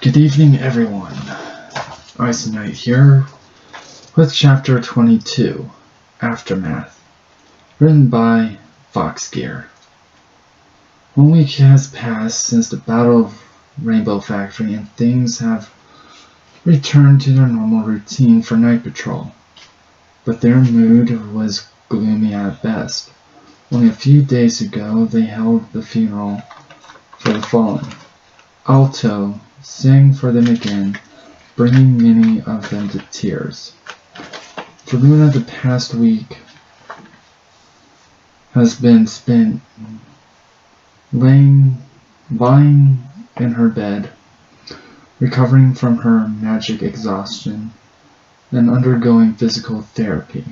Good evening, everyone. Icy Night here with Chapter 22, Aftermath, written by Foxgear. 1 week has passed since the Battle of Rainbow Factory, and things have returned to their normal routine for night patrol. But their mood was gloomy at best. Only a few days ago, they held the funeral for the fallen. Alto sang for them again, bringing many of them to tears. For Luna, the past week has been spent lying in her bed, recovering from her magic exhaustion and undergoing physical therapy.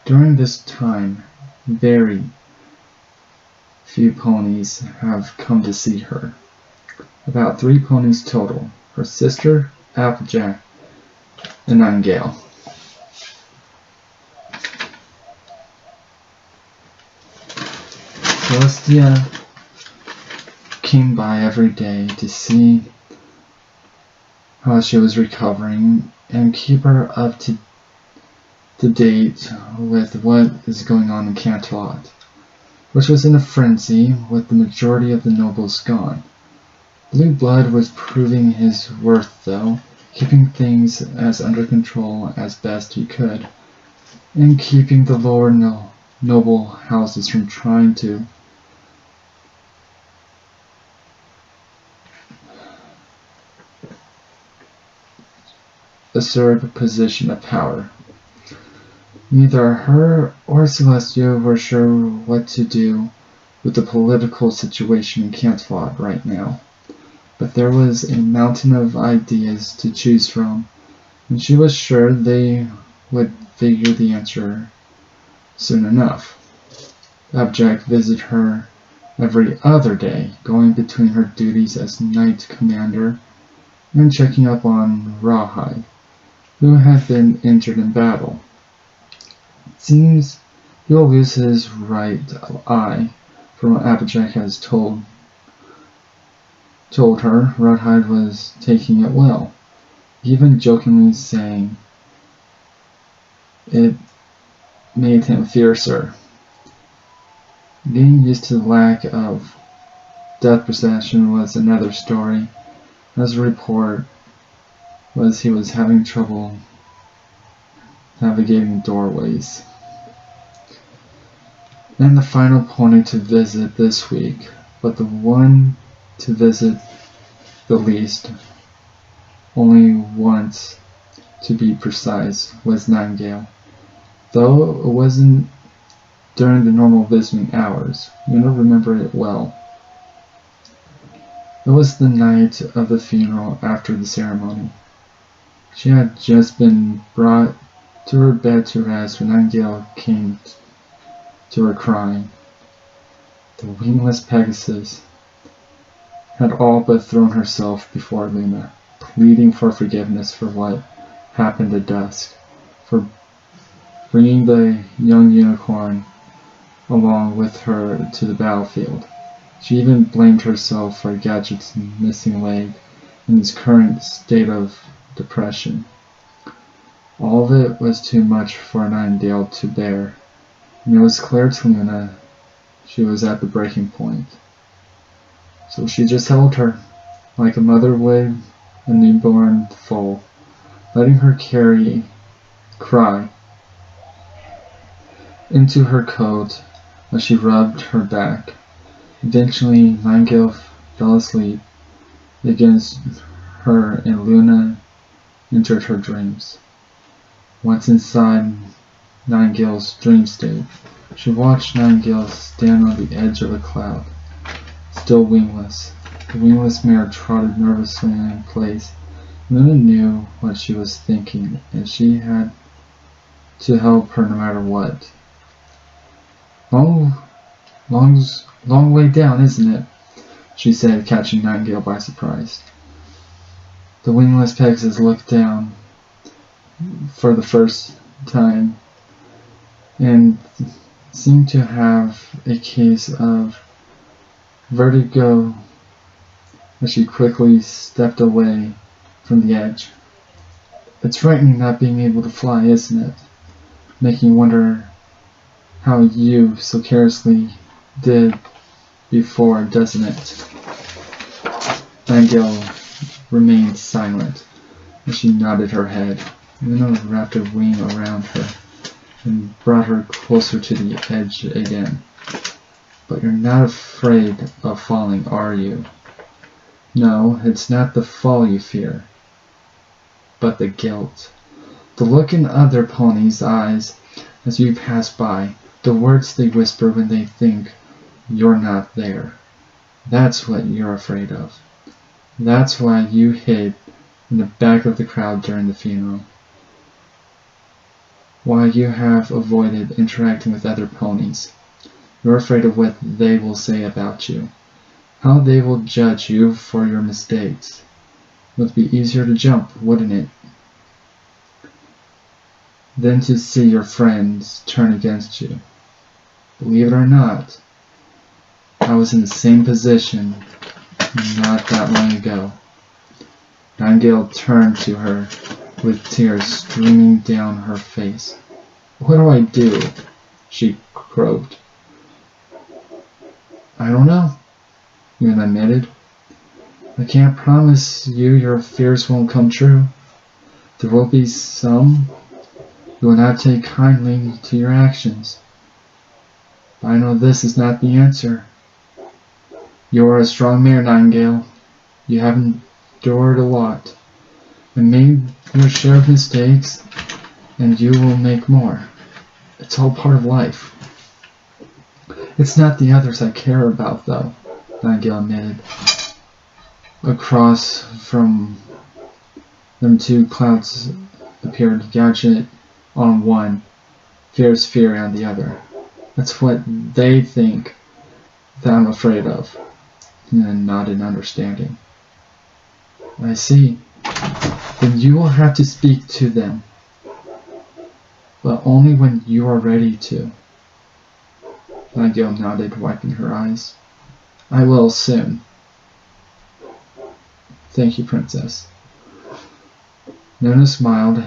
During this time, very few ponies have come to see her. About 3 ponies total: her sister, Applejack, and Nightingale. Celestia came by every day to see how she was recovering and keep her up to date with what is going on in Canterlot, which was in a frenzy with the majority of the nobles gone. Blue Blood was proving his worth, though, keeping things as under control as best he could, and keeping the lower noble houses from trying to usurp a position of power. Neither her or Celestia were sure what to do with the political situation in Canterlot right now. But there was a mountain of ideas to choose from, and she was sure they would figure the answer soon enough. Applejack visited her every other day, going between her duties as Knight Commander and checking up on Rawhide, who had been injured in battle. It seems he'll lose his right eye, from what Applejack has told her. Rawhide was taking it well, even jokingly saying it made him fiercer. Getting used to the lack of death perception was another story, as a report was he was having trouble navigating doorways. And the final pony to visit this week, but the one to visit the least, only once to be precise, was Nightingale. Though it wasn't during the normal visiting hours, Luna remembered it well. It was the night of the funeral after the ceremony. She had just been brought to her bed to rest when Nightingale came to her crying. The wingless Pegasus had all but thrown herself before Luna, pleading for forgiveness for what happened at dusk, for bringing the young unicorn along with her to the battlefield. She even blamed herself for Gadget's missing leg and his current state of depression. All of it was too much for Nightingale to bear, and it was clear to Luna she was at the breaking point. So she just held her, like a mother would a newborn foal, letting her cry into her coat as she rubbed her back. Eventually, Nightingale fell asleep against her, and Luna entered her dreams. Once inside Nightingale's dream state, she watched Nightingale stand on the edge of a cloud, still wingless. The wingless mare trotted nervously in place. Luna knew what she was thinking, and she had to help her no matter what. Long way down, isn't it? She said, catching Nightingale by surprise. The wingless Pegasus looked down for the first time and seemed to have a case of vertigo as she quickly stepped away from the edge. It's frightening not being able to fly, isn't it? Making you wonder how you so carelessly did before, doesn't it? Nightingale remained silent as she nodded her head. Luna wrapped a wing around her and brought her closer to the edge again. But you're not afraid of falling, are you? No, it's not the fall you fear, but the guilt. The look in other ponies' eyes as you pass by, the words they whisper when they think you're not there. That's what you're afraid of. That's why you hid in the back of the crowd during the funeral. Why you have avoided interacting with other ponies. You're afraid of what they will say about you. How they will judge you for your mistakes. It would be easier to jump, wouldn't it? Than to see your friends turn against you. Believe it or not, I was in the same position not that long ago. Nightingale turned to her with tears streaming down her face. What do I do? She croaked. I don't know, Luna admitted. I can't promise you your fears won't come true. There will be some who will not take kindly to your actions. But I know this is not the answer. You are a strong mare, Nightingale. You have endured a lot, and made your share of mistakes, and you will make more. It's all part of life. It's not the others I care about, though, Nightingale admitted. Across from them 2 clouds appeared, Gadget on one, fierce fury on the other. That's what they think that I'm afraid of. And nodded understanding. I see. Then you will have to speak to them. But only when you are ready to. Nightingale nodded, wiping her eyes. I will soon. Thank you, Princess. Nona smiled,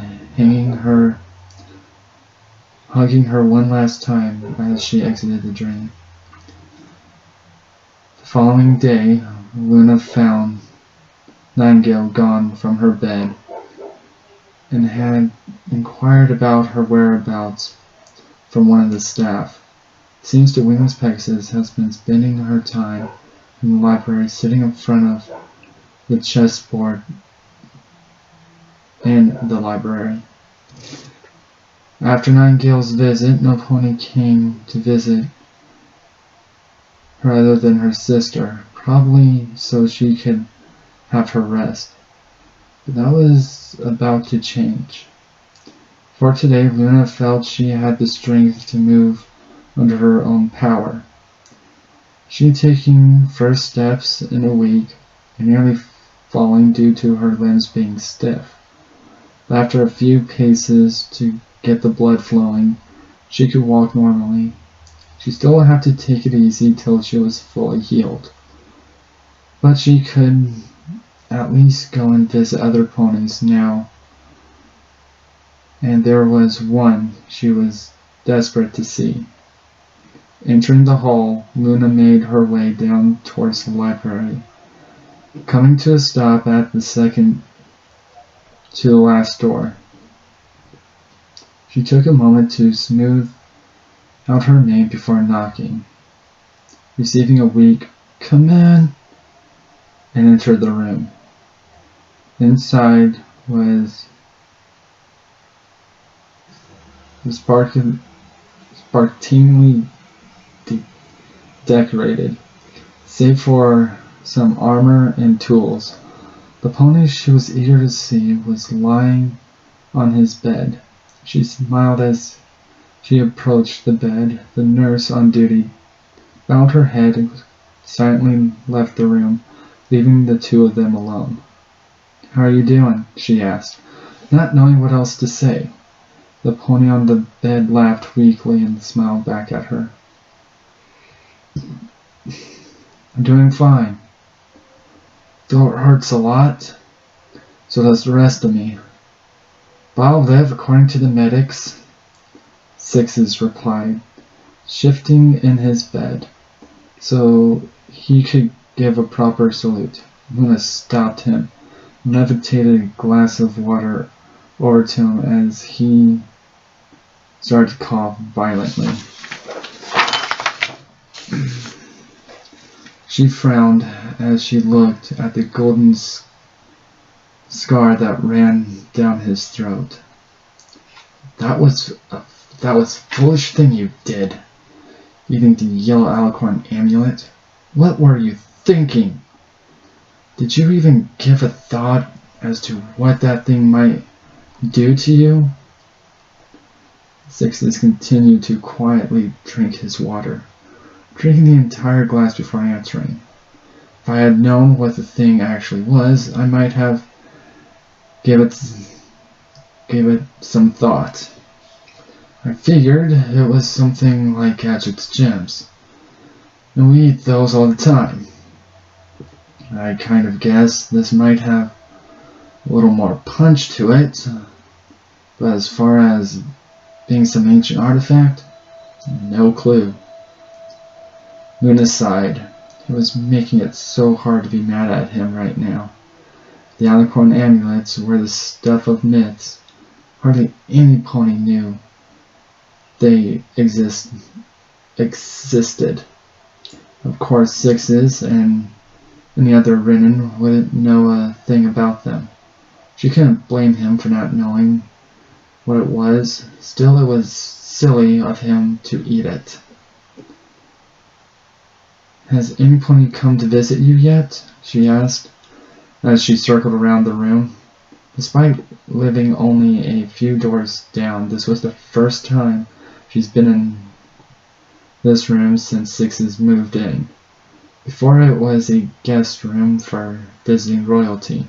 hugging her one last time as she exited the dream. The following day, Luna found Nightingale gone from her bed and had inquired about her whereabouts from one of the staff. It seems the wingless Pegasus has been spending her time in the library, sitting in front of the chessboard in the library. After Nightingale's visit, no pony came to visit her other than her sister, probably so she could have her rest. But that was about to change. For today, Luna felt she had the strength to move under her own power. She had taken first steps in a week, and nearly falling due to her limbs being stiff. But after a few paces to get the blood flowing, she could walk normally. She still would have to take it easy till she was fully healed. But she could at least go and visit other ponies now. And there was one she was desperate to see. Entering the hall, Luna made her way down towards the library, coming to a stop at the second to the last door. She took a moment to smooth out her name before knocking, receiving a weak "come in," and entered the room. Inside was sparkingly decorated, save for some armor and tools. The pony she was eager to see was lying on his bed. She smiled as she approached the bed. The nurse on duty bowed her head and silently left the room, leaving the 2 of them alone. "How are you doing?" she asked, not knowing what else to say. The pony on the bed laughed weakly and smiled back at her. "I'm doing fine. Though it hurts a lot." So does the rest of me. But I'll live according to the medics, Sixes replied, shifting in his bed so he could give a proper salute. Luna stopped him, levitated a glass of water over to him as he started to cough violently. She frowned as she looked at the golden scar that ran down his throat. That was a foolish thing you did, eating the yellow alicorn amulet. What were you thinking? Did you even give a thought as to what that thing might do to you? Sixes continued to quietly drink his water, drinking the entire glass before answering. If I had known what the thing actually was, I might have gave it some thought. I figured it was something like Gadget's gems, and we eat those all the time. I kind of guessed this might have a little more punch to it, but as far as being some ancient artifact, no clue. Luna sighed. It was making it so hard to be mad at him right now. The alicorn amulets were the stuff of myths. Hardly any pony knew they existed. Of course, Sixes and any other Renin wouldn't know a thing about them. She couldn't blame him for not knowing what it was. Still, it was silly of him to eat it. Has any pony come to visit you yet? She asked, as she circled around the room. Despite living only a few doors down, this was the first time she's been in this room since Sixes moved in. Before, it was a guest room for visiting royalty.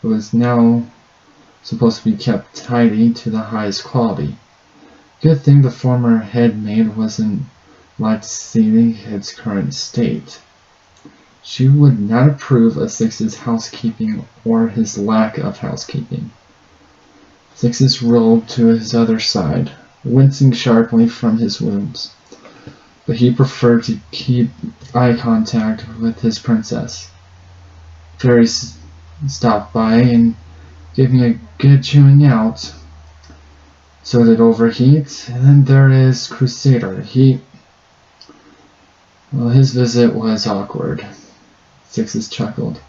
It was now supposed to be kept tidy to the highest quality. Good thing the former head maid wasn't like to see its current state. She would not approve of Six's housekeeping or his lack of housekeeping. Sixes rolled to his other side, wincing sharply from his wounds, but he preferred to keep eye contact with his princess. Fairy stopped by and gave me a good chewing out. So did Overheat, and then there is Crusader. His visit was awkward. Sixes chuckled.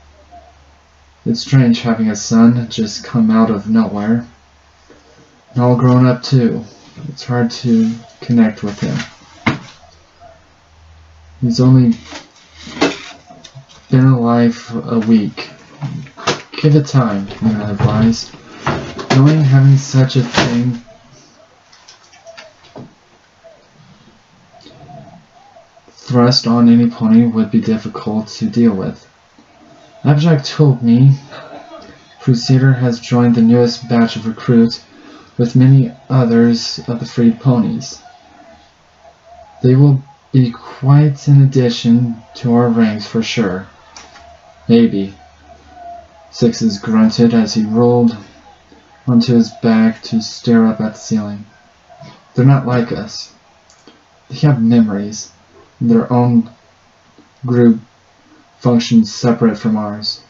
It's strange having a son just come out of nowhere. And all grown up too. It's hard to connect with him. He's only been alive a week. Give it time, Luna advised. Knowing having such a thing thrust on any pony would be difficult to deal with. Abject told me Crusader has joined the newest batch of recruits with many others of the freed ponies. They will be quite an addition to our ranks for sure. Maybe. Sixes grunted as he rolled onto his back to stare up at the ceiling. They're not like us. They have memories. Their own group functions separate from ours.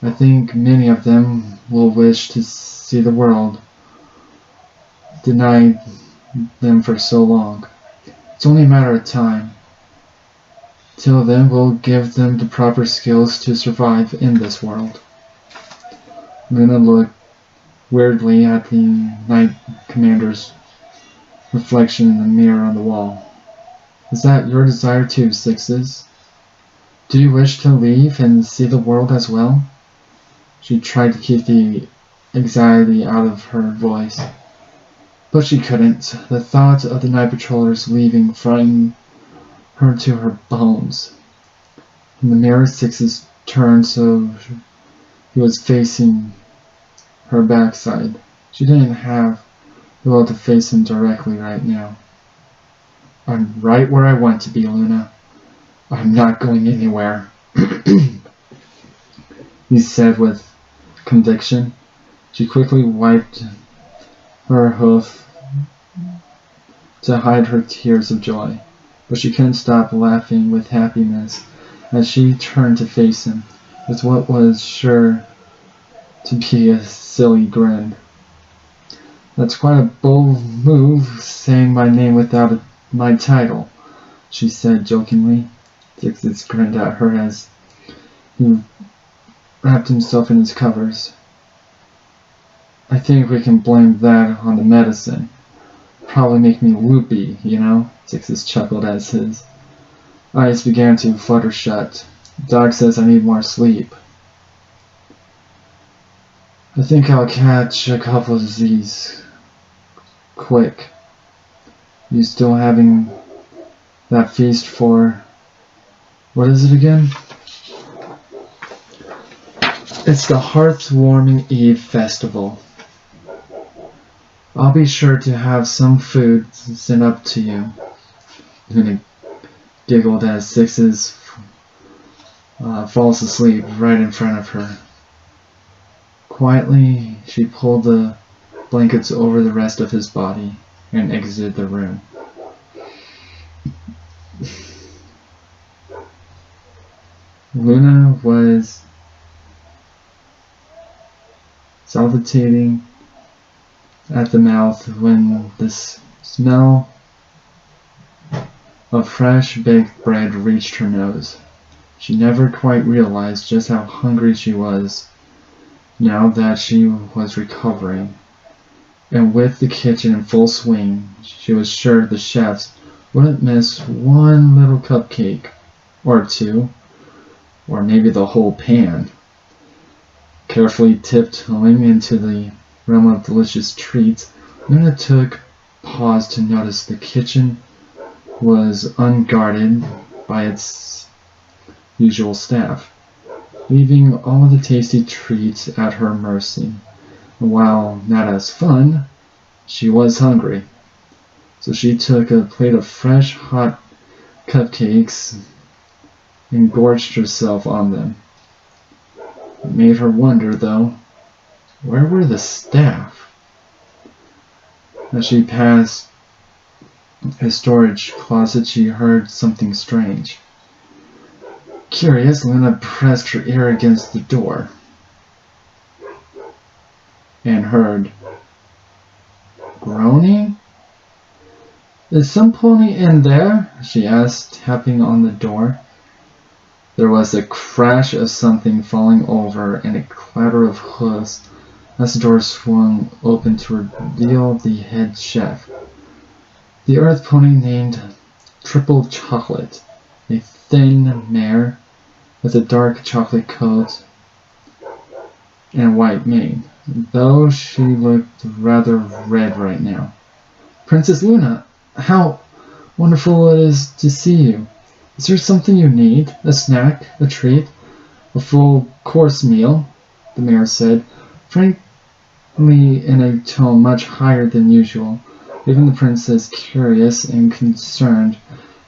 I think many of them will wish to see the world denied them for so long. It's only a matter of time. Till then, we'll give them the proper skills to survive in this world. Luna looked weirdly at the Knight Commander's reflection in the mirror on the wall. Is that your desire too, Sixes? Do you wish to leave and see the world as well? She tried to keep the anxiety out of her voice, but she couldn't. The thought of the night patrollers leaving frightened her to her bones. In the mirror, Sixes turned so he was facing her backside. She didn't have the will to face him directly right now. I'm right where I want to be, Luna. I'm not going anywhere, he said with conviction. She quickly wiped her hoof to hide her tears of joy, but she couldn't stop laughing with happiness as she turned to face him with what was sure to be a silly grin. "That's quite a bold move, saying my name without my title," she said jokingly. Zixis grinned at her as he wrapped himself in his covers. "I think we can blame that on the medicine. Probably make me loopy, you know?" Zixis chuckled as his eyes began to flutter shut. "Doc says I need more sleep. I think I'll catch a couple of these quick. You still having that feast for... what is it again?" "It's the Hearth-Warming Eve Festival. I'll be sure to have some food sent up to you." Luna giggled as Zixis falls asleep right in front of her. Quietly, she pulled the blankets over the rest of his body and exited the room. Luna was salivating at the mouth when the smell of fresh baked bread reached her nose. She never quite realized just how hungry she was now that she was recovering, and with the kitchen in full swing, she was sure the chefs wouldn't miss one little cupcake, or two, or maybe the whole pan. Carefully tiptoeing into the realm of delicious treats, Luna took pause to notice the kitchen was unguarded by its usual staff, leaving all of the tasty treats at her mercy. While not as fun, she was hungry, so she took a plate of fresh, hot cupcakes and gorged herself on them. It made her wonder, though, where were the staff? As she passed a storage closet, she heard something strange. Curious, Luna pressed her ear against the door and heard groaning. "Is some pony in there?" she asked, tapping on the door. There was a crash of something falling over and a clatter of hooves as the door swung open to reveal the head chef, the earth pony named Triple Chocolate, a thin mare with a dark chocolate coat and white mane, though she looked rather red right now. "Princess Luna, how wonderful it is to see you. Is there something you need? A snack? A treat? A full course meal?" the mayor said, frankly in a tone much higher than usual, leaving the princess curious and concerned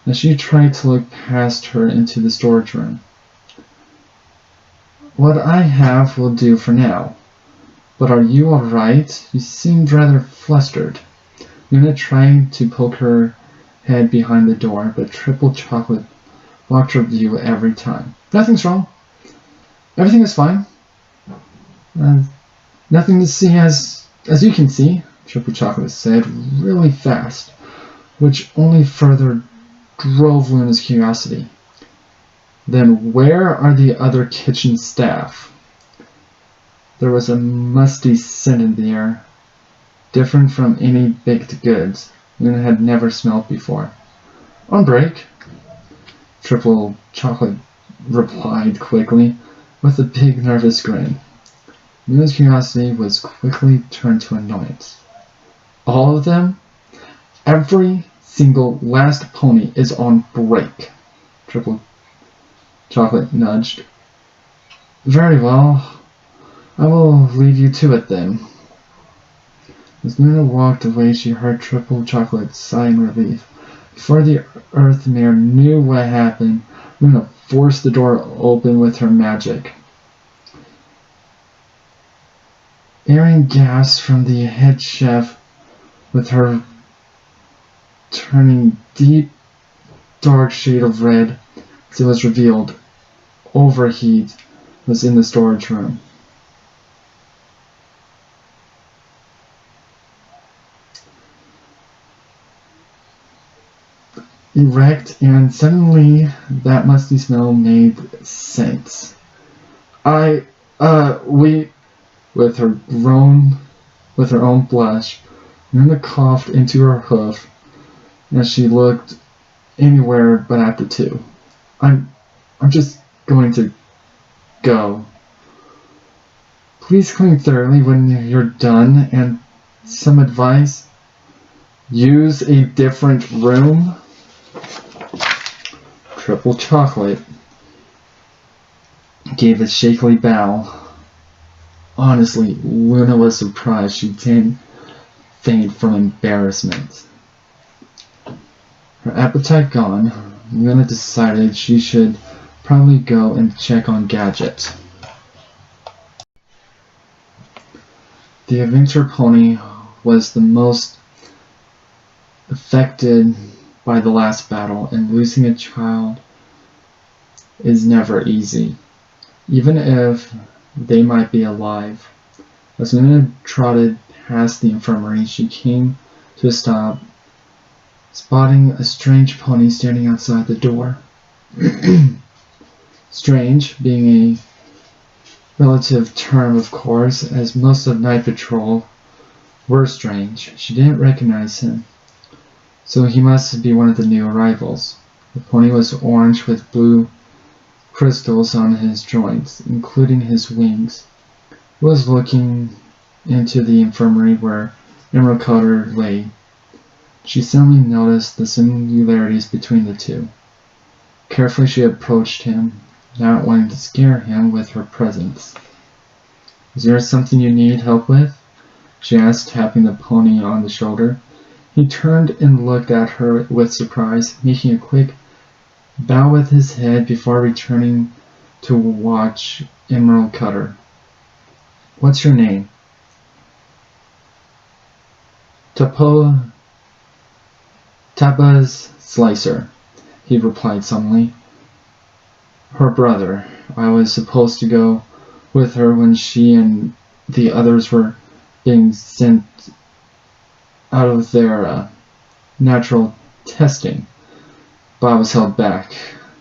as she tried to look past her into the storage room. "What I have will do for now. But are you all right? You seemed rather flustered." Luna tried to poke her head behind the door, but Triple Chocolate blocked her view every time. "Nothing's wrong. Everything is fine. Nothing to see as you can see," Triple Chocolate said really fast, which only further drove Luna's curiosity. "Then where are the other kitchen staff?" There was a musty scent in the air, different from any baked goods Luna had never smelled before. "On break," Triple Chocolate replied quickly, with a big nervous grin. Luna's curiosity was quickly turned to annoyance. "All of them? Every single last pony is on break," Triple Chocolate nudged. "Very well. I will leave you to it then." As Luna walked away, she heard Triple Chocolate sigh in relief. Before the Earth Mare knew what happened, Luna forced the door open with her magic. Hearing gasps from the head chef, with her turning deep, dark shade of red, as it was revealed Overheat was in the storage room. Erect, and suddenly that musty smell made sense. We, with her own blush, Nuna coughed into her hoof as she looked anywhere but at the two. I'm just going to go. Please clean thoroughly when you're done, and some advice. Use a different room. Triple Chocolate gave a shakily bow. Honestly, Luna was surprised she didn't faint from embarrassment. Her appetite gone, Luna decided she should probably go and check on Gadget. The adventure pony was the most affected by the last battle, and losing a child is never easy, even if they might be alive. As Luna trotted past the infirmary, she came to a stop, spotting a strange pony standing outside the door. Strange being a relative term, of course, as most of Night Patrol were strange. She didn't recognize him, so he must be one of the new arrivals. The pony was orange with blue crystals on his joints, including his wings. He was looking into the infirmary where eachother lay. She suddenly noticed the similarities between the two. Carefully she approached him, not wanting to scare him with her presence. "Is there something you need help with?" she asked, tapping the pony on the shoulder. He turned and looked at her with surprise, making a quick bow with his head before returning to watch eachother. "What's your name?" "Tabaz Slicer," he replied suddenly. "Her brother. I was supposed to go with her when she and the others were being sent out of their natural testing, but I was held back.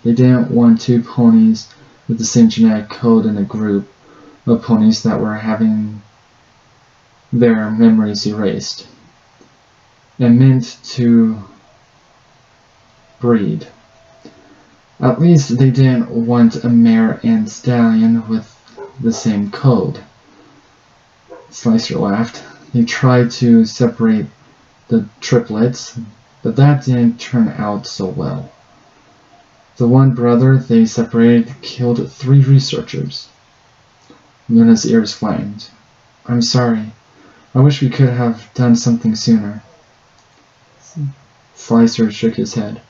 They didn't want two ponies with the same genetic code in a group of ponies that were having their memories erased and meant to breed. At least they didn't want a mare and stallion with the same code." Slicer laughed. "They tried to separate the triplets, but that didn't turn out so well. The one brother they separated killed 3 researchers." Luna's ears flamed. "I'm sorry. I wish we could have done something sooner." Slicer shook his head.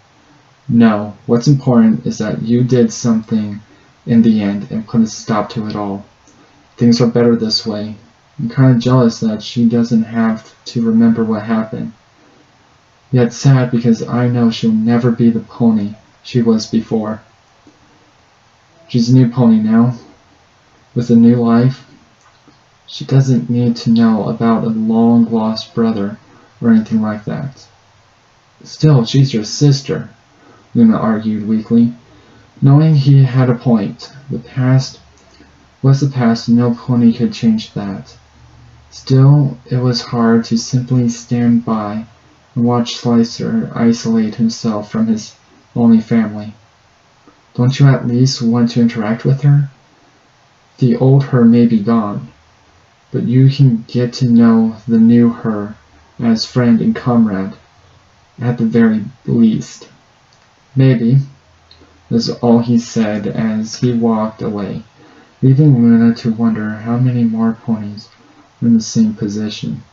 "No, what's important is that you did something in the end and put a stop to it all. Things are better this way. I'm kind of jealous that she doesn't have to remember what happened. Yet sad because I know she'll never be the pony she was before. She's a new pony now, with a new life. She doesn't need to know about a long-lost brother or anything like that." "Still, she's your sister," Luna argued weakly, knowing he had a point. The past was the past, and no pony could change that. Still, it was hard to simply stand by and watch Slicer isolate himself from his only family. "Don't you at least want to interact with her? The old her may be gone, but you can get to know the new her as friend and comrade, at the very least." "Maybe," was all he said as he walked away, leaving Luna to wonder how many more ponies were in the same position,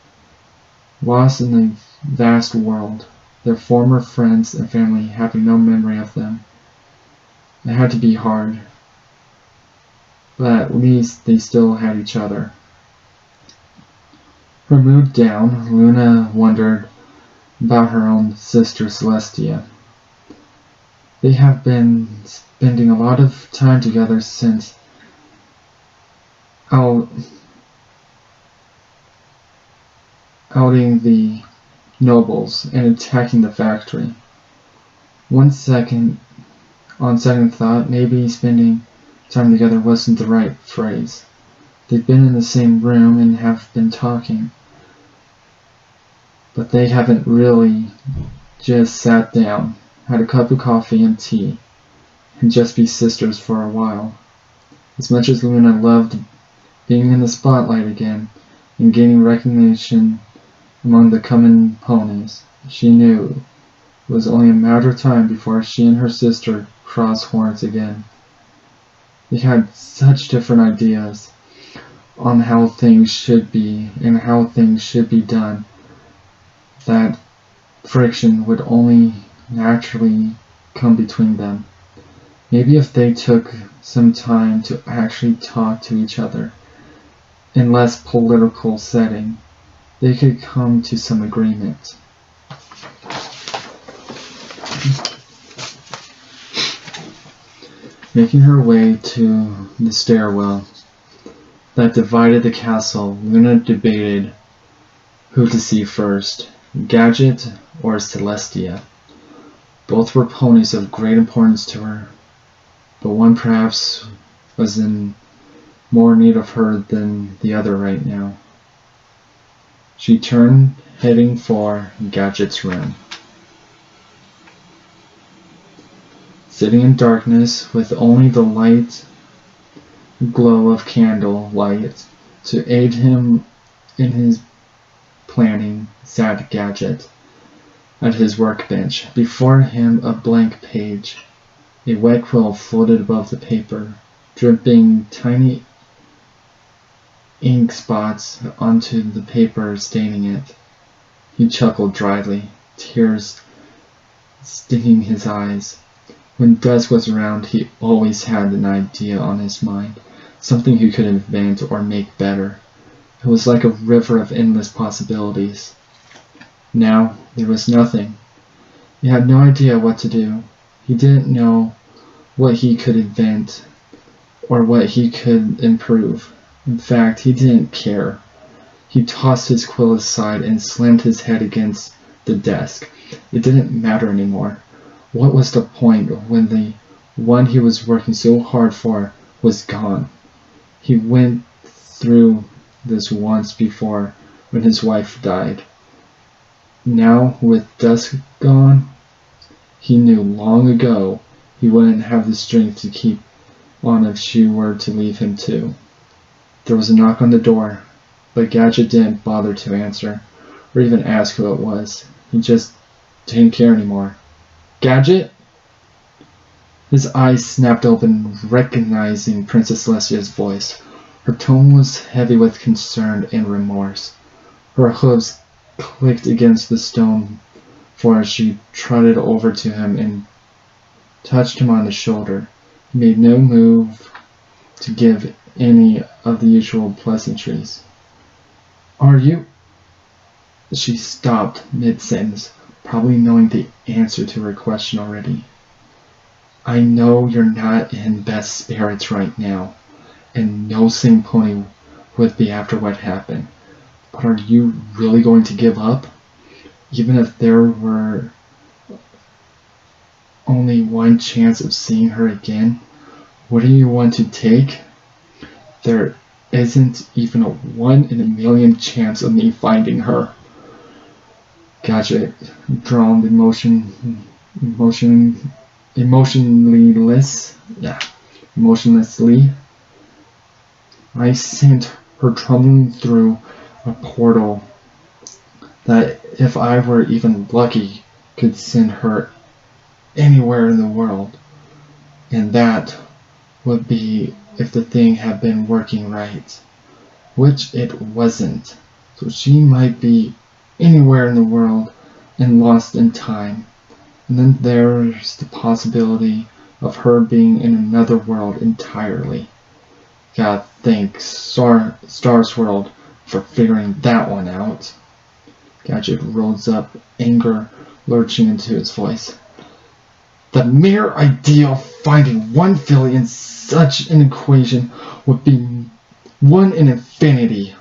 lost in the vast world, their former friends and family having no memory of them. It had to be hard, but at least they still had each other. Her mood down, Luna wondered about her own sister Celestia. They have been spending a lot of time together since outing the nobles and attacking the factory. On second thought, maybe spending time together wasn't the right phrase. They've been in the same room and have been talking, but they haven't really just sat down, had a cup of coffee and tea, and just be sisters for a while. As much as Luna loved being in the spotlight again and gaining recognition among the common ponies, she knew it was only a matter of time before she and her sister crossed horns again. They had such different ideas on how things should be and how things should be done that friction would only naturally come between them. Maybe if they took some time to actually talk to each other in less political setting, they could come to some agreement. Making her way to the stairwell that divided the castle, Luna debated who to see first, Gadget or Celestia. Both were ponies of great importance to her, but one perhaps was in more need of her than the other right now. She turned, heading for Gadget's room. Sitting in darkness with only the light glow of candle light to aid him in his planning, sat Gadget at his workbench. Before him a blank page. A wet quill floated above the paper, dripping tiny ink spots onto the paper, staining it. He chuckled dryly, tears stinging his eyes. When dusk was around, he always had an idea on his mind, something he could invent or make better. It was like a river of endless possibilities. Now, there was nothing. He had no idea what to do. He didn't know what he could invent or what he could improve. In fact, he didn't care. He tossed his quill aside and slammed his head against the desk. It didn't matter anymore. What was the point when the one he was working so hard for was gone? He went through this once before when his wife died. Now, with dusk gone, he knew long ago he wouldn't have the strength to keep on if she were to leave him too. There was a knock on the door, but Gadget didn't bother to answer, or even ask who it was. He just didn't care anymore. Gadget? His eyes snapped open, recognizing Princess Celestia's voice. Her tone was heavy with concern and remorse. Her hooves clicked against the stone floor as she trotted over to him and touched him on the shoulder. He made no move to give any of the usual pleasantries. Are you? She stopped mid-sentence, probably knowing the answer to her question already. I know you're not in best spirits right now, and no sane pony would be after what happened. But are you really going to give up? Even if there were only one chance of seeing her again, wouldn't you want to take? There isn't even a 1 in a million chance of me finding her. Gadget droned emotionlessly. I sent her tumbling through a portal that, if I were even lucky, could send her anywhere in the world. And that would be if the thing had been working right. Which it wasn't. So she might be anywhere in the world and lost in time. And then there's the possibility of her being in another world entirely. God thank Star's world for figuring that one out. Gadget rose up, anger lurching into his voice. The mere idea of finding one failure in such an equation would be one in infinity.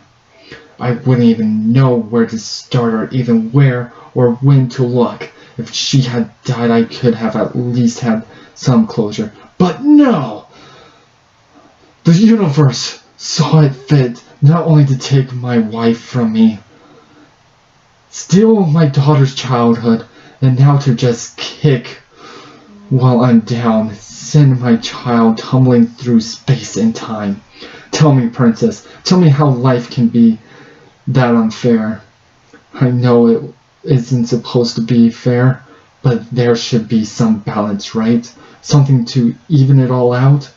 I wouldn't even know where to start or even where or when to look. If she had died, I could have at least had some closure. But no! The universe saw it fit not only to take my wife from me, steal my daughter's childhood, and now to just kick while I'm down, send my child tumbling through space and time. Tell me, princess, tell me how life can be that unfair. I know it isn't supposed to be fair, but there should be some balance, right? Something to even it all out.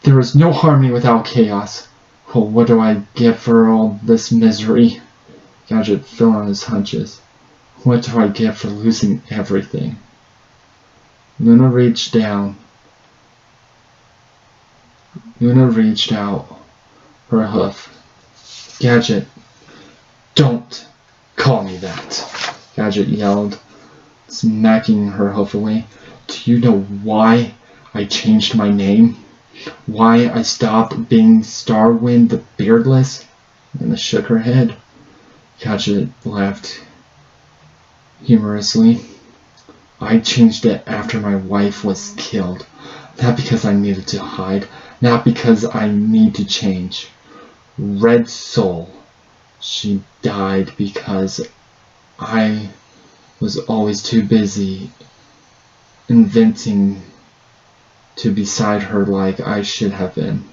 There is no harmony without chaos. Well, what do I get for all this misery? Gadget fell on his hunches. What do I get for losing everything? Luna reached out her hoof. Gadget, don't call me that, Gadget yelled, smacking her hoof away. Do you know why I changed my name? Why I stopped being Starwind the Beardless? Luna shook her head. Gadget laughed humorously. I changed it after my wife was killed. Not because I needed to hide. Not because I need to change. Red Soul. She died because I was always too busy inventing to beside her like I should have been.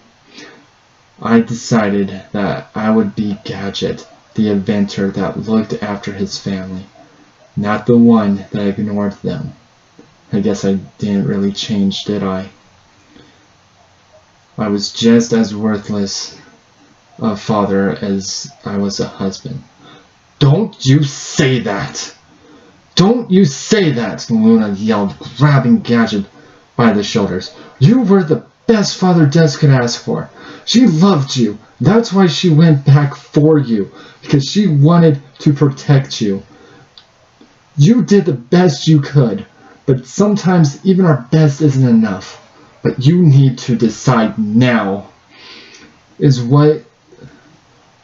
I decided that I would be Gadget, the inventor that looked after his family, not the one that ignored them. I guess I didn't really change, did I? I was just as worthless a father as I was a husband. Don't you say that! Don't you say that! Luna yelled, grabbing Gadget by the shoulders. You were the best father Des could ask for. She loved you. That's why she went back for you, because she wanted to protect you. You did the best you could, but sometimes even our best isn't enough. But you need to decide now. What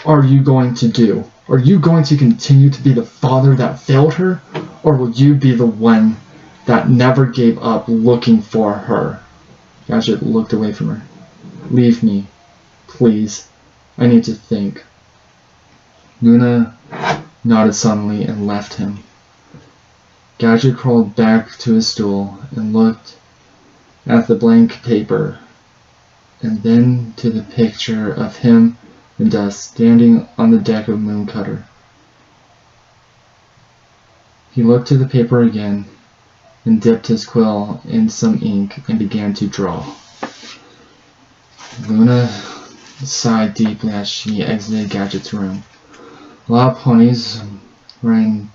are you going to do? Are you going to continue to be the father that failed her? Or will you be the one that never gave up looking for her? Gadget looked away from her. Leave me, please. I need to think. Luna nodded suddenly and left him. Gadget crawled back to his stool and looked at the blank paper, and then to the picture of him and Des standing on the deck of Mooncutter. He looked to the paper again and dipped his quill in some ink and began to draw. Luna sighed deeply as she exited Gadget's room. A lot of ponies were in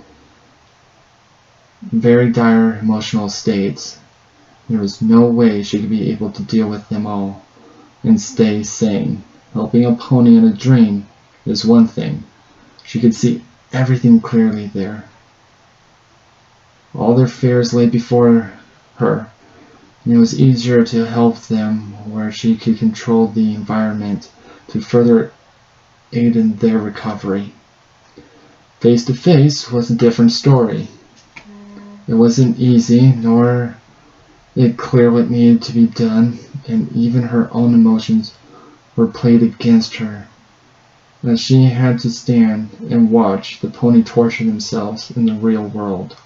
very dire emotional states. There was no way she could be able to deal with them all and stay sane. Helping a pony in a dream is one thing. She could see everything clearly there. All their fears lay before her, and it was easier to help them where she could control the environment to further aid in their recovery. Face to face was a different story. It wasn't easy, nor it clear what needed to be done, and even her own emotions were played against her, as she had to stand and watch the pony torture themselves in the real world,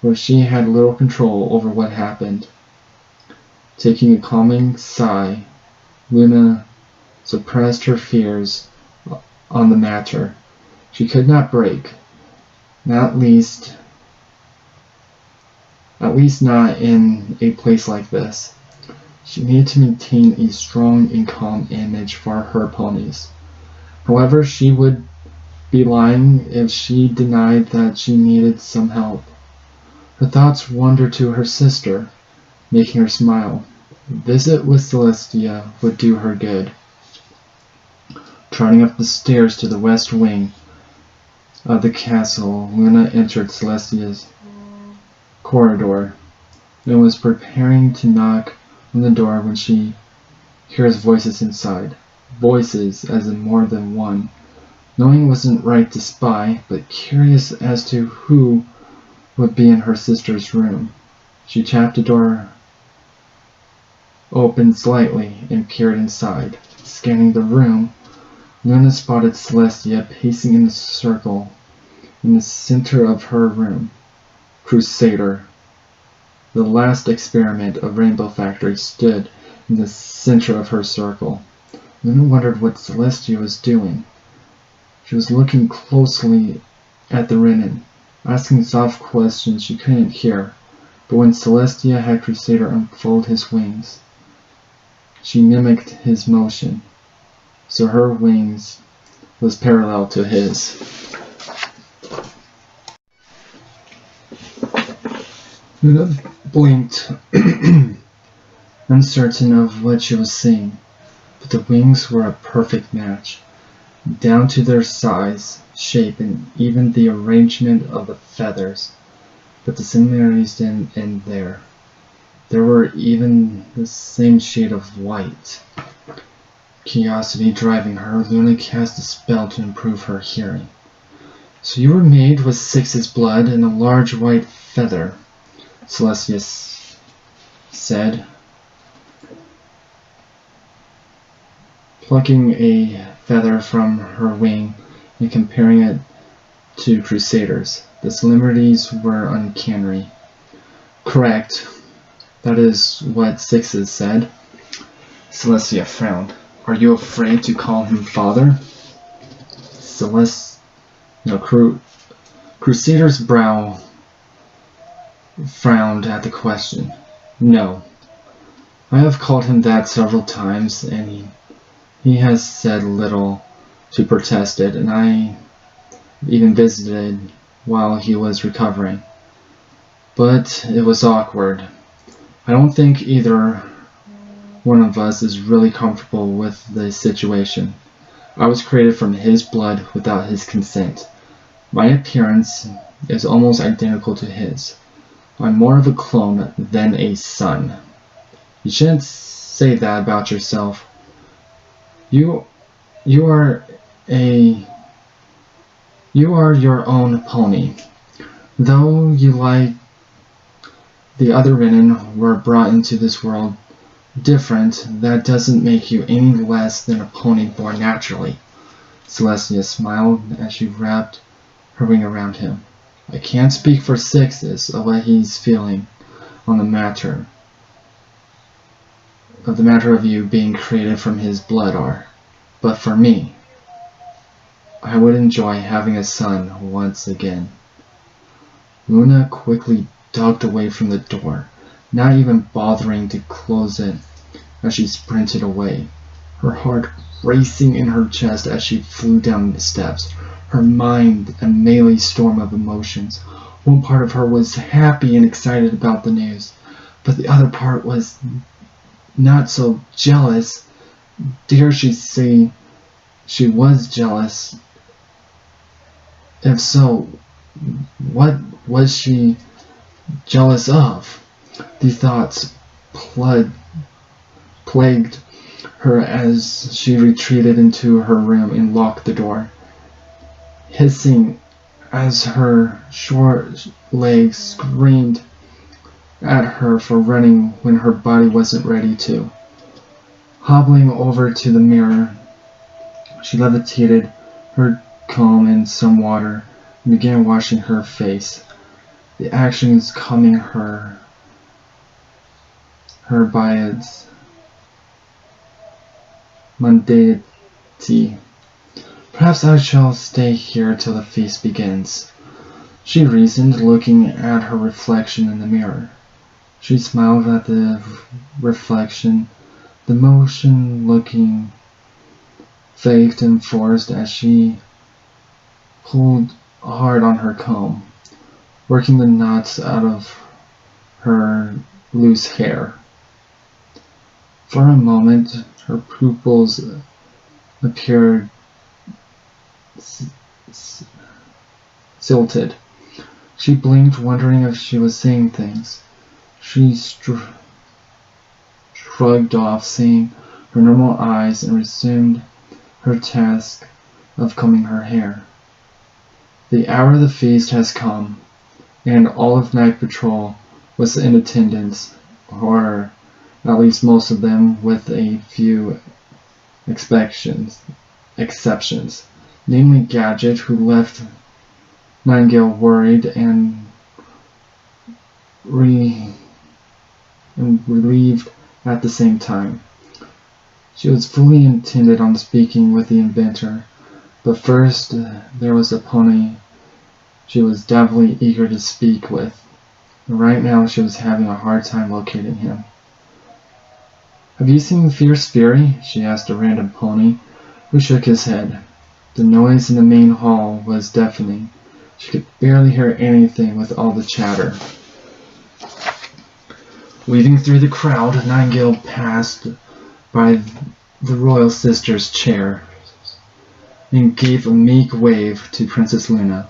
where she had little control over what happened. Taking a calming sigh, Luna suppressed her fears on the matter. She could not break, at least not in a place like this. She needed to maintain a strong and calm image for her ponies. However, she would be lying if she denied that she needed some help. Her thoughts wandered to her sister, making her smile. A visit with Celestia would do her good. Trotting up the stairs to the west wing of the castle, Luna entered Celestia's corridor and was preparing to knock on the door when she hears voices inside. Voices, as in more than one. Knowing it wasn't right to spy, but curious as to who would be in her sister's room, she tapped the door open slightly and peered inside. Scanning the room, Luna spotted Celestia pacing in a circle in the center of her room. Crusader, the last experiment of Rainbow Factory, stood in the center of her circle. Luna wondered what Celestia was doing. She was looking closely at the Renin, asking soft questions she couldn't hear, but when Celestia had Crusader unfold his wings, she mimicked his motion, so her wings was parallel to his. Luna blinked, uncertain of what she was seeing, but the wings were a perfect match, down to their size, shape, and even the arrangement of the feathers. But the similarities didn't end there. There were even the same shade of white. Curiosity driving her, Luna cast a spell to improve her hearing. "So you were made with Six's blood and a large white feather," Celestia said, plucking a feather from her wing and comparing it to Crusader's. The similarities were uncanny. "Correct. That is what Sixes said." Celestia frowned. "Are you afraid to call him father?" Crusader's brow frowned at the question. "No. I have called him that several times, and he has said little to protest it, and I even visited while he was recovering. But it was awkward. I don't think either one of us is really comfortable with the situation. I was created from his blood without his consent. My appearance is almost identical to his. I'm more of a clone than a son. You shouldn't say that about yourself. You are your own pony. Though you, like the other Renin, were brought into this world different, that doesn't make you any less than a pony born naturally." Celestia smiled as she wrapped her wing around him. "I can't speak for Sixes of what he's feeling on the matter of you being created from his blood are, but for me, I would enjoy having a son once again." Luna quickly ducked away from the door, not even bothering to close it as she sprinted away, her heart racing in her chest as she flew down the steps, her mind a melee storm of emotions. One part of her was happy and excited about the news, but the other part was not so jealous. Dare she say she was jealous? If so, what was she jealous of? The thoughts plagued her as she retreated into her room and locked the door, hissing as her short legs screamed at her for running when her body wasn't ready to. Hobbling over to the mirror, she levitated her comb in some water and began washing her face, the actions calming her by its mundanity. "Perhaps I shall stay here till the feast begins," she reasoned, looking at her reflection in the mirror. She smiled at the reflection, the motion looking faked and forced as she pulled hard on her comb, working the knots out of her loose hair. For a moment, her pupils appeared silted. She blinked, wondering if she was seeing things. She shrugged off, seeing her normal eyes, and resumed her task of combing her hair. The hour of the feast has come, and all of Night Patrol was in attendance, or at least most of them, with a few exceptions, namely Gadget, who left Nightingale worried and relieved at the same time. She was fully intent on speaking with the inventor, but first there was a pony she was doubly eager to speak with. Right now she was having a hard time locating him. "Have you seen Fierce Fury?" she asked a random pony, who shook his head. The noise in the main hall was deafening. She could barely hear anything with all the chatter. Weaving through the crowd, Nightingale passed by the royal sister's chair and gave a meek wave to Princess Luna,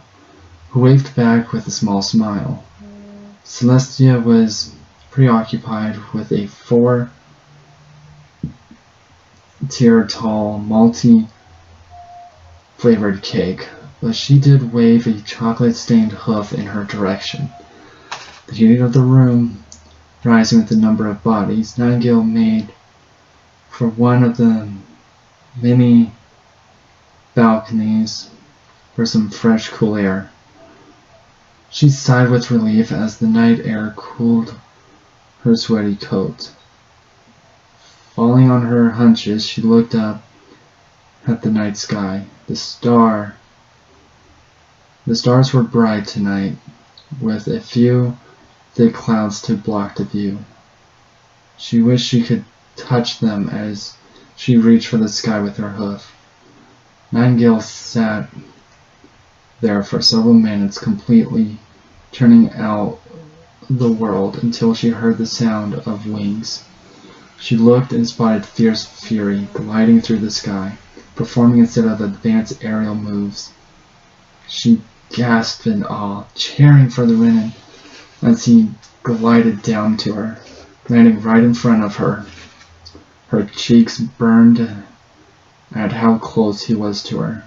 who waved back with a small smile. Celestia was preoccupied with a 4-tier tall, multi-flavored cake, but she did wave a chocolate-stained hoof in her direction. The heat of the room rising with the number of bodies, Nightingale made for one of the many balconies for some fresh, cool air. She sighed with relief as the night air cooled her sweaty coat. Falling on her hunches, she looked up at the night sky. The stars were bright tonight, with a few thick clouds to block the view. She wished she could touch them as she reached for the sky with her hoof. Nightingale sat there for several minutes, completely turning out the world, until she heard the sound of wings. She looked and spotted Fierce Fury gliding through the sky, performing a set of advanced aerial moves. She gasped in awe, cheering for the Renin as he glided down to her, landing right in front of her. Her cheeks burned at how close he was to her.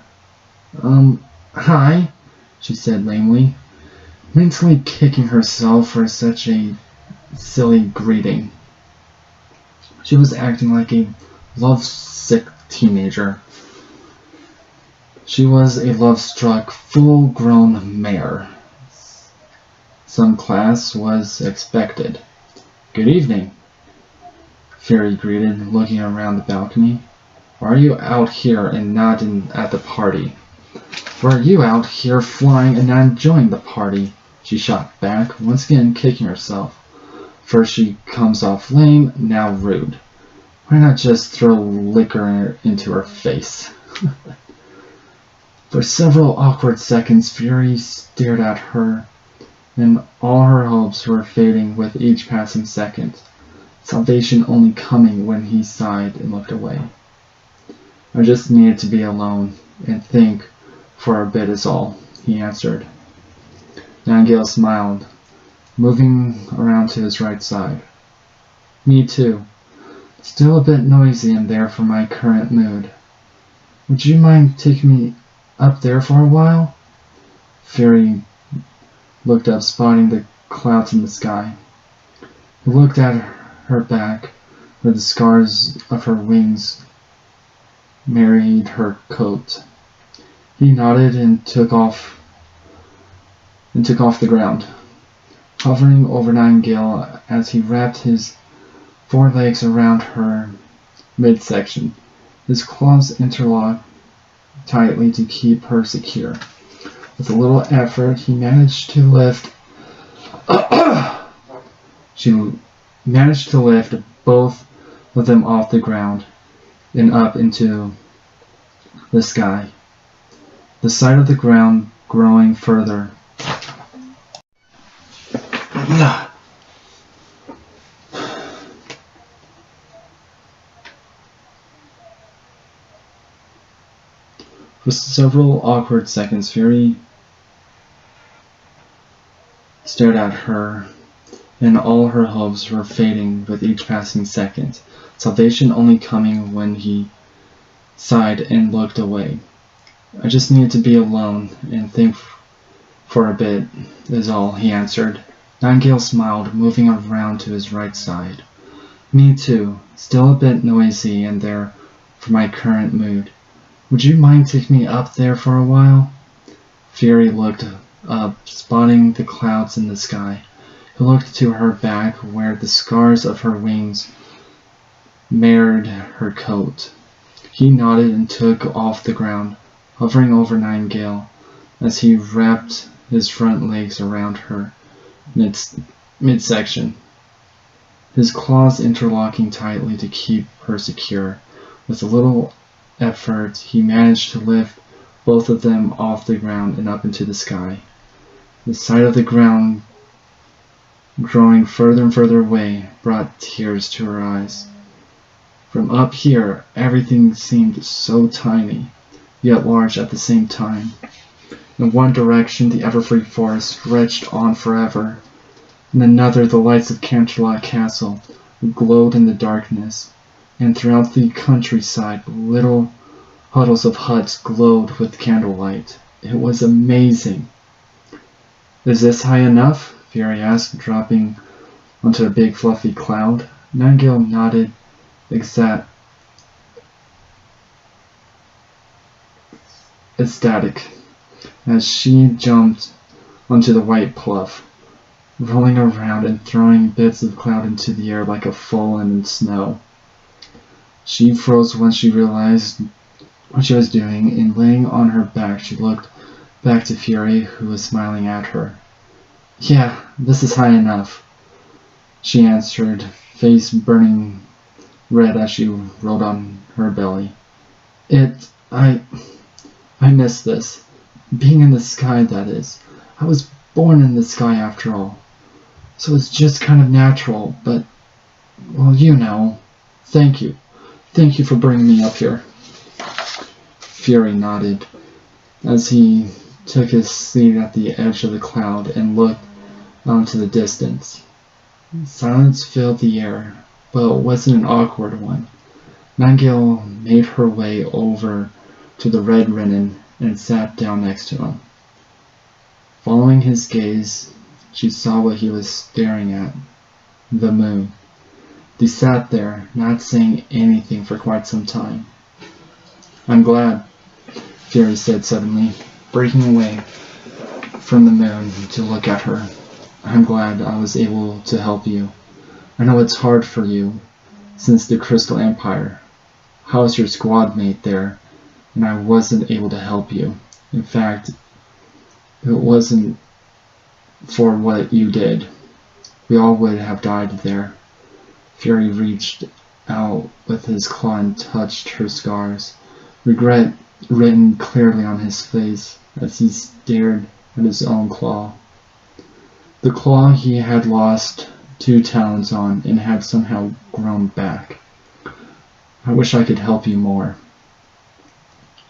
Hi, she said lamely, mentally kicking herself for such a silly greeting. She was acting like a love-sick teenager. She was a love-struck, full-grown mare. Some class was expected. "Good evening," Fury greeted, looking around the balcony. "Why are you out here and not at the party?" "Why are you out here flying and not enjoying the party?" she shot back, once again kicking herself. First she comes off lame, now rude. Why not just throw liquor into her face? For several awkward seconds, Fury stared at her, and all her hopes were fading with each passing second, salvation only coming when he sighed and looked away. "I just needed to be alone and think for a bit is all," he answered. Nightingale smiled, moving around to his right side. "Me too. Still a bit noisy in there for my current mood. Would you mind taking me up there for a while?" Fury looked up, spotting the clouds in the sky. He looked at her back, where the scars of her wings married her coat. He nodded and took off the ground, hovering over Nightingale as he wrapped his forelegs around her midsection. His claws interlocked tightly to keep her secure. With a little effort, he managed to lift both of them off the ground and up into the sky, the side of the ground growing further. For several awkward seconds, Fury stared at her, and all her hopes were fading with each passing second, salvation only coming when he sighed and looked away. I just needed to be alone and think for a bit, is all, he answered. Nightingale smiled, moving around to his right side. Me too, still a bit noisy in there for my current mood. Would you mind taking me up there for a while? Fury looked up, spotting the clouds in the sky. He looked to her back, where the scars of her wings marred her coat. He nodded and took off the ground, hovering over Nightingale as he wrapped his front legs around her midsection, his claws interlocking tightly to keep her secure. With a little effort, he managed to lift both of them off the ground and up into the sky. The sight of the ground growing further and further away brought tears to her eyes. From up here, everything seemed so tiny, yet large at the same time. In one direction, the everfree forest stretched on forever. In another, the lights of Canterlot Castle glowed in the darkness, and throughout the countryside, little huddles of huts glowed with candlelight. It was amazing. Is this high enough? Fury asked, dropping onto a big fluffy cloud. Nightingale nodded, ecstatic, as she jumped onto the white pluff, rolling around and throwing bits of cloud into the air like a fallen snow. She froze when she realized what she was doing, and laying on her back, she looked back to Fury, who was smiling at her. Yeah, this is high enough, she answered, face burning red as she rolled on her belly. I miss this. Being in the sky, that is. I was born in the sky after all. So it's just kind of natural, but, well, you know. Thank you. Thank you for bringing me up here. Fury nodded as he took his seat at the edge of the cloud and looked out into the distance. Silence filled the air, but it wasn't an awkward one. Nightingale made her way over to the red Renin and sat down next to him. Following his gaze, she saw what he was staring at, the moon. They sat there, not saying anything for quite some time. I'm glad, Fury said suddenly, breaking away from the moon to look at her. I'm glad I was able to help you. I know it's hard for you, since the Crystal Empire. How's your squad mate there? And I wasn't able to help you. In fact, it wasn't for what you did. We all would have died there. Fury reached out with his claw and touched her scars, regret written clearly on his face as he stared at his own claw. The claw he had lost 2 talons on and had somehow grown back. I wish I could help you more.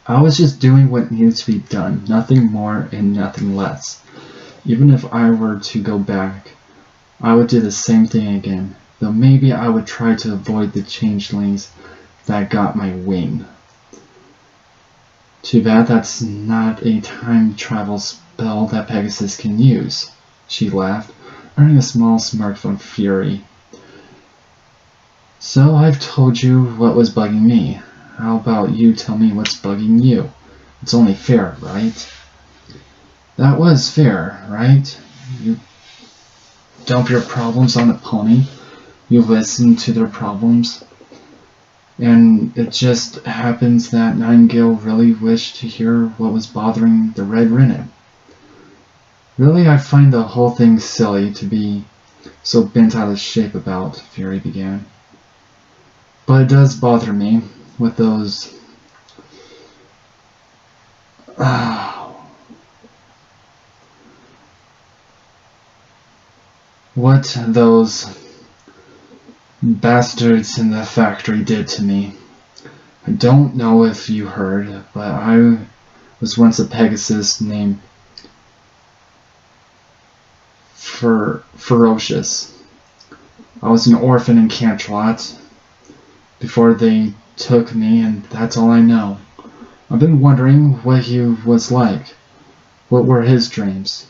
I was just doing what needed to be done, nothing more and nothing less. Even if I were to go back, I would do the same thing again, though maybe I would try to avoid the changelings that got my wing. Too bad that's not a time travel spell that Pegasus can use, she laughed, earning a small smirk from Fury. So I've told you what was bugging me. How about you tell me what's bugging you? It's only fair, right? That was fair, right? You dump your problems on a pony. You listen to their problems. And it just happens that Nightingale really wished to hear what was bothering the Red Renin. Really, I find the whole thing silly to be so bent out of shape about, Fury began. But it does bother me with those... what those bastards in the factory did to me. I don't know if you heard, but I was once a Pegasus named Ferocious. I was an orphan in Canterlot before they took me, and that's all I know. I've been wondering what he was like. What were his dreams?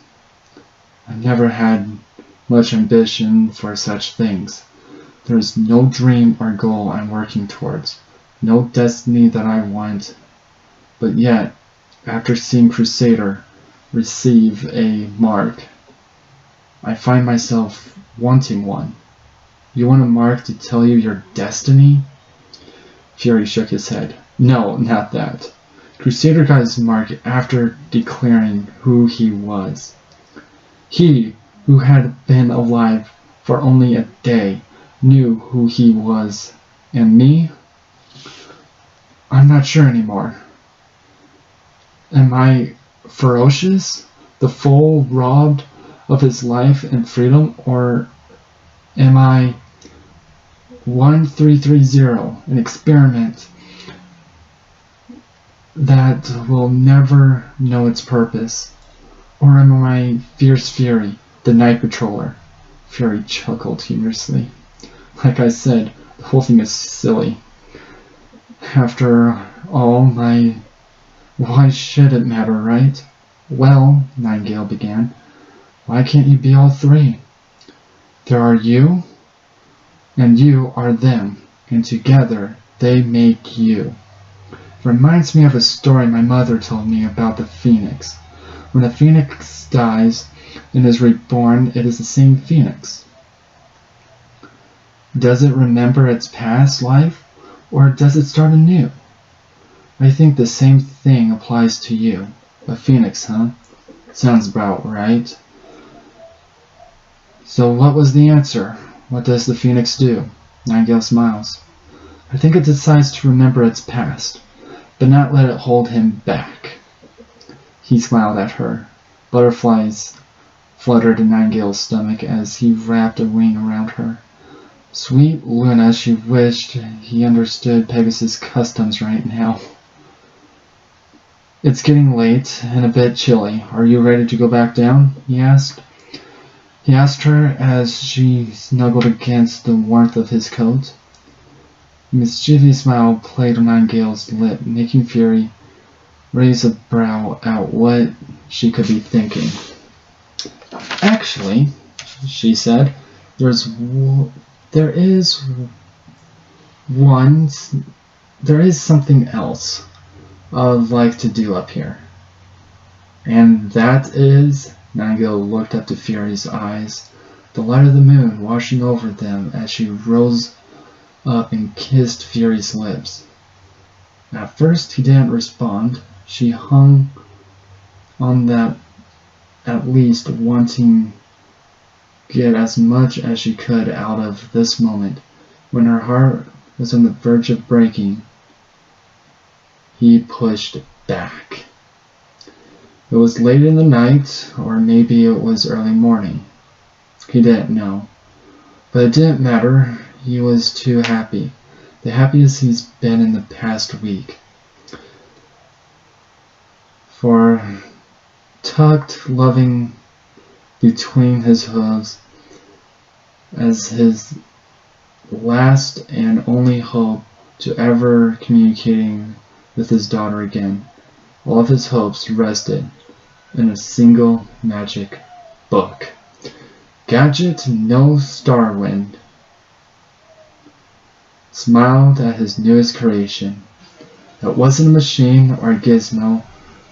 I never had much ambition for such things. There is no dream or goal I'm working towards, no destiny that I want. But yet, after seeing Crusader receive a mark, I find myself wanting one. You want a mark to tell you your destiny? Fury shook his head. No, not that. Crusader got his mark after declaring who he was. He, who had been alive for only a day, knew who he was. And me? I'm not sure anymore. Am I ferocious? The fool robbed of his life and freedom? Or am I 1330, an experiment that will never know its purpose? Or am I Fierce Fury, the night patroller? Fury chuckled humorously. Like I said, the whole thing is silly. After all, why should it matter, right? Well, Nightingale began, why can't you be all three? There are you, and you are them, and together they make you. It reminds me of a story my mother told me about the Phoenix. When a phoenix dies and is reborn, it is the same phoenix. Does it remember its past life, or does it start anew? I think the same thing applies to you. A phoenix, huh? Sounds about right. So what was the answer? What does the phoenix do? Nightingale smiles. I think it decides to remember its past, but not let it hold him back. He smiled at her. Butterflies fluttered in Nightingale's stomach as he wrapped a wing around her. Sweet Luna, she wished he understood Pegasus customs right now. It's getting late and a bit chilly. Are you ready to go back down? He asked. He asked her as she snuggled against the warmth of his coat. A mischievous smile played on Nightingale's lip, making Fury raise a brow at what she could be thinking. Actually, she said, there is something else I'd like to do up here. And that is, Nightingale looked up to Fury's eyes, the light of the moon washing over them as she rose up and kissed Fury's lips. At first he didn't respond. She hung on that, at least wanting to get as much as she could out of this moment. When her heart was on the verge of breaking, he pushed back. It was late in the night, or maybe it was early morning. He didn't know. But it didn't matter. He was too happy. The happiest he's been in the past week. For tucked loving between his hooves as his last and only hope to ever communicating with his daughter again. All of his hopes rested in a single magic book. Gadget No Starwind smiled at his newest creation. It wasn't a machine or a gizmo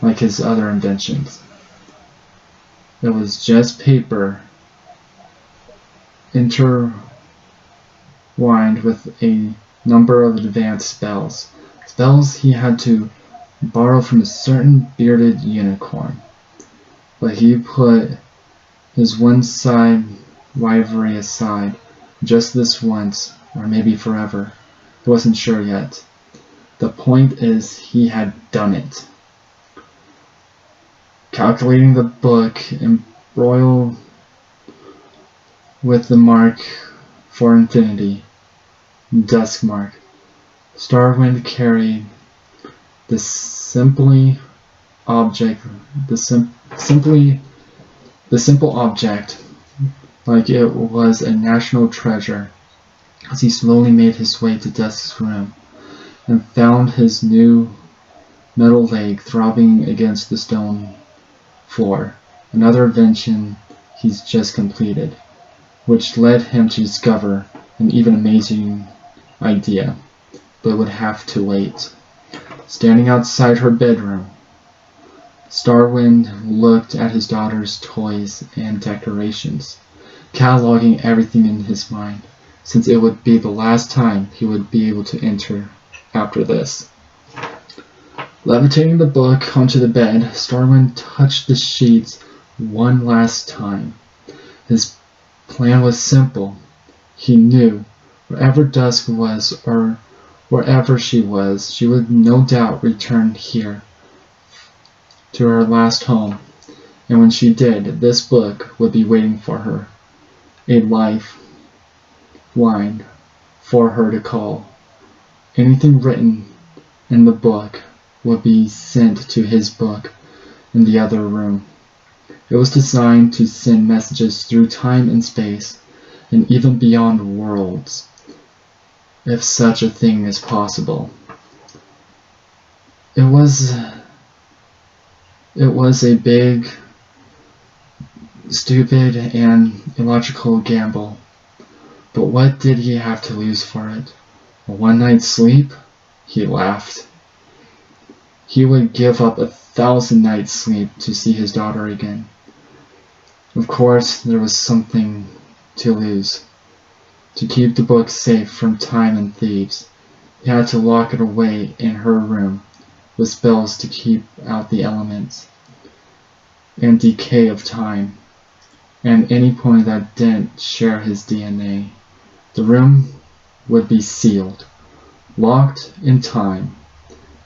like his other inventions. It was just paper intertwined with a number of advanced spells. Spells he had to borrow from a certain bearded unicorn. But he put his one-side rivalry aside, just this once, or maybe forever. He wasn't sure yet. The point is, he had done it. Calculating the book, embroiled with the mark for infinity, dusk mark, Starwind carried the simply object, the simple object, like it was a national treasure, as he slowly made his way to Dusk's room and found his new metal leg throbbing against the stone floor. Another invention he's just completed, which led him to discover an even amazing idea, but would have to wait. Standing outside her bedroom, Starwind looked at his daughter's toys and decorations, cataloging everything in his mind, since it would be the last time he would be able to enter after this. Levitating the book onto the bed, Starwind touched the sheets one last time. His plan was simple. He knew wherever Dusk was, or wherever she was, she would no doubt return here to her last home, and when she did, this book would be waiting for her, a lifeline for her to call. Anything written in the book would be sent to his book in the other room. It was designed to send messages through time and space, and even beyond worlds, if such a thing is possible. It was a big, stupid, and illogical gamble, but what did he have to lose for it? A one night's sleep? He laughed. He would give up 1,000 nights' sleep to see his daughter again. Of course, there was something to lose. To keep the book safe from time and thieves, he had to lock it away in her room, with spells to keep out the elements and decay of time, and any pony that didn't share his DNA. The room would be sealed, locked in time,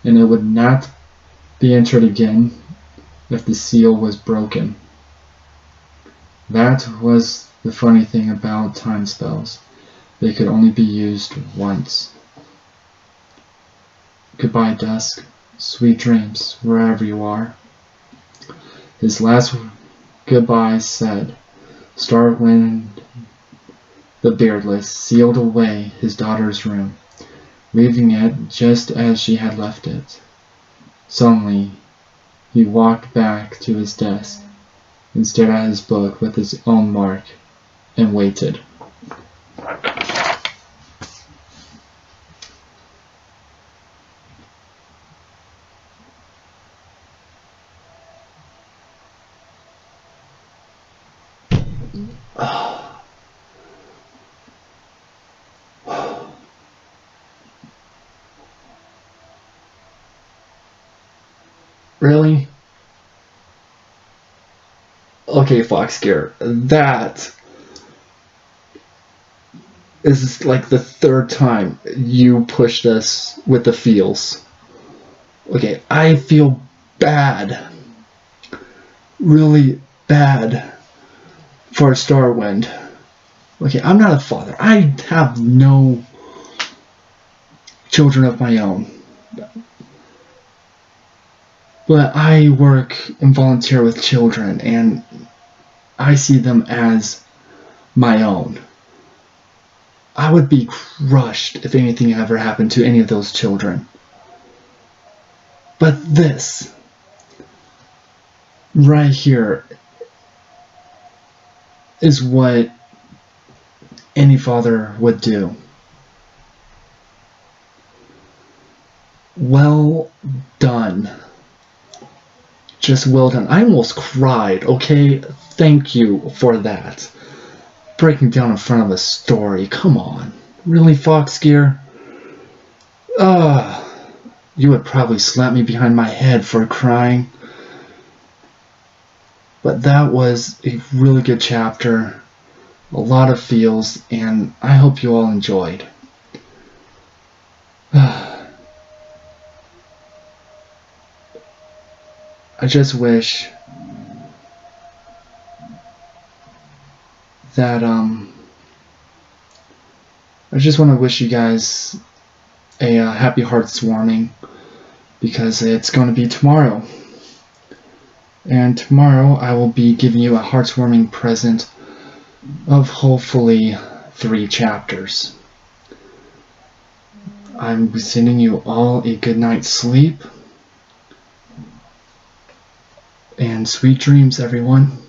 and it would not be entered again if the seal was broken. That was the funny thing about time spells. They could only be used once. Goodbye, Dusk. Sweet dreams, wherever you are. His last goodbye said, Starwind the Beardless sealed away his daughter's room, leaving it just as she had left it. Suddenly, he walked back to his desk and stared at his book with his own mark and waited. Really? Okay, Foxgear, that is like the third time you pushed us with the feels. Okay, I feel bad. Really bad for Starwind. Okay, I'm not a father. I have no children of my own. But I work and volunteer with children, and I see them as my own. I would be crushed if anything ever happened to any of those children. But this, right here, is what any father would do. Well done. Just well done. I almost cried, okay? Thank you for that. Breaking down in front of a story. Come on. Really, Foxgear? You would probably slap me behind my head for crying. But that was a really good chapter. A lot of feels, and I hope you all enjoyed. I just wish that, I just want to wish you guys a happy hearts warming, because it's going to be tomorrow. And tomorrow I will be giving you a heartwarming present of hopefully 3 chapters. I'm sending you all a good night's sleep. And sweet dreams, everyone.